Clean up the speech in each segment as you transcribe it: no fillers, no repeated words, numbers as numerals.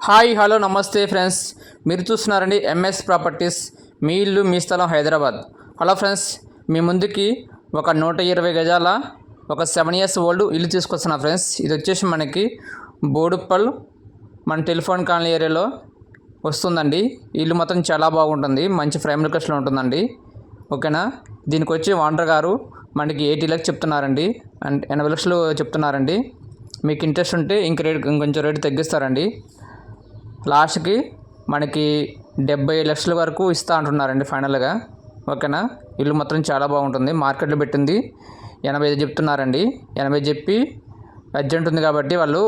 Hi hello నమస్తే friends, మీరు చూస్తున్నారండి ఎంఎస్ ప్రాపర్టీస్, మీ ఇల్లు మీ స్థలం హైదరాబాద్. హలో ఫ్రెండ్స్, మీ ముందుకి ఒక 120 గజాల ఒక 7 years ఓల్డ్ ఇల్లు తీసుకొస్తున్నా ఫ్రెండ్స్. ఇది వచ్చేసి మనకి బోడుప్పల్ మన టెలిఫోన్ కాలనీ ఏరియాలో వస్తుందండి. ఇల్లు మొత్తం చాలా బాగుంటుంది, మంచి ఫ్రేమ్ లొకేషన్లో ఉంటుందండి. ఓకేనా. దీనికి వచ్చి ఓనర్ గారు మనకి 80 lakhs చెప్తున్నారండి, అండ్ 80 lakhs చెప్తున్నారండి. మీకు ఇంట్రెస్ట్ ఉంటే ఇంకొంచెం రేటు తగ్గిస్తారండి. లాస్ట్కి మనకి 70 lakhs వరకు ఇస్తా అంటున్నారండి ఫైనల్గా. ఓకేనా. ఇల్లు మాత్రం చాలా బాగుంటుంది, మార్కెట్లో పెట్టింది 85 చెప్తున్నారండి. 80 చెప్పి అర్జెంట్ ఉంది కాబట్టి వాళ్ళు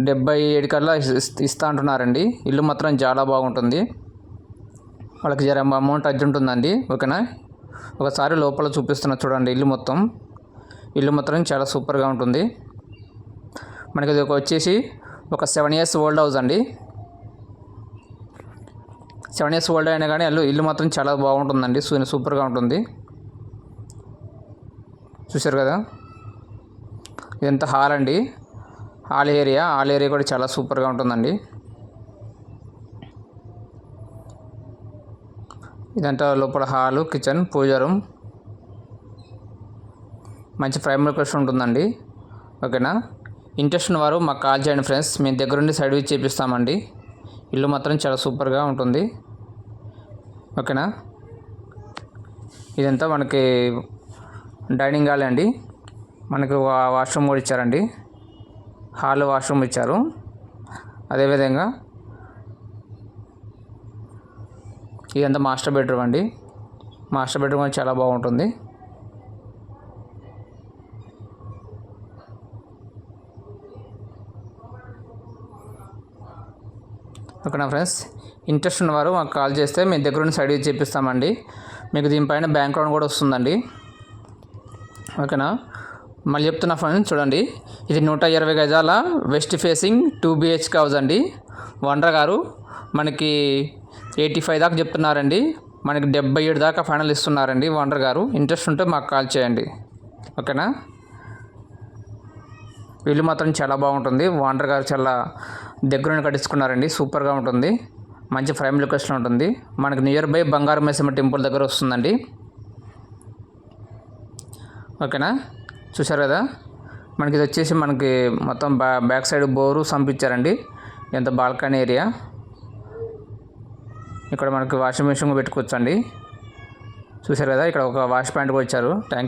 77 కల్లా ఇస్తా అంటున్నారండి. ఇల్లు మాత్రం చాలా బాగుంటుంది, వాళ్ళకి జర అమౌంట్ అర్జెంట్ ఉందండి. ఓకేనా. ఒకసారి లోపల చూపిస్తున్నా చూడండి. ఇల్లు మాత్రం చాలా సూపర్గా ఉంటుంది. మనకి ఇది వచ్చేసి ఒక 7 years ఓల్డ్ హౌస్ అండి. 7 years ఓల్డ్ అయినా కానీ ఇల్లు మాత్రం చాలా బాగుంటుందండి, సూపర్గా ఉంటుంది. చూశారు కదా, ఇదంతా హాల్ అండి. హాల్ ఏరియా కూడా చాలా సూపర్గా ఉంటుందండి. ఇదంతా లోపల హాలు, కిచెన్, పూజ రూమ్, మంచి ఫ్రేమ్ లొకేషన్ ఉంటుందండి. ఓకేనా. ఇంట్రెస్ట్ ఉన్నవారు మాకు కాల్ చేయండి ఫ్రెండ్స్, మేము దగ్గరుండి సైడ్ విచ్ చేపిస్తామండి. ఇల్లు మాత్రం చాలా సూపర్గా ఉంటుంది. ఓకేనా. ఇదంతా మనకి డైనింగ్ హాల్ అండి. మనకు వాష్రూమ్ కూడా ఇచ్చారండి, హాల్ వాష్రూమ్ ఇచ్చారు. అదేవిధంగా ఇదంతా మాస్టర్ బెడ్రూమ్ అండి. మాస్టర్ బెడ్రూమ్ కూడా చాలా బాగుంటుంది. ఓకేనా ఫ్రెండ్స్, ఇంట్రెస్ట్ ఉన్నవారు మాకు కాల్ చేస్తే మేము దగ్గరుండి సైడ్ చేపిస్తామండి. మీకు దీనిపైన బ్యాంక్ లోన్ కూడా వస్తుందండి. ఓకేనా. మళ్ళీ చెప్తున్నా ఫ్రెండ్స్, చూడండి. ఇది 120 గజాల వెస్ట్ ఫేసింగ్ 2 BHK హౌస్ అండి. ఓనర్ గారు మనకి 85 దాకా చెప్తున్నారండి, మనకి 77 దాకా ఫైనల్ ఇస్తున్నారండి ఓనర్ గారు. ఇంట్రెస్ట్ ఉంటే మాకు కాల్ చేయండి. ఓకేనా. ఇల్లు మాత్రం చాలా బాగుంటుంది, ఓనర్ గారు చాలా దగ్గరుండి కట్టించుకున్నారండి, సూపర్గా ఉంటుంది, మంచి ఫ్రేమ్ లొకేషన్ ఉంటుంది. మనకి నియర్ బై బంగారు మైసమ్మ టెంపుల్ దగ్గర వస్తుందండి. ఓకేనా. చూసారు కదా, మనకి ఇది వచ్చేసి మనకి మొత్తం బ్యాక్ సైడ్ బోరు సంపించారండి. ఎంత బాల్కనీ ఏరియా. ఇక్కడ మనకి వాషింగ్ మెషిన్ పెట్టుకోవచ్చండి. చూసారు కదా, ఇక్కడ ఒక వాష్ పాయింట్ కూడా ఇచ్చారు. Thank you.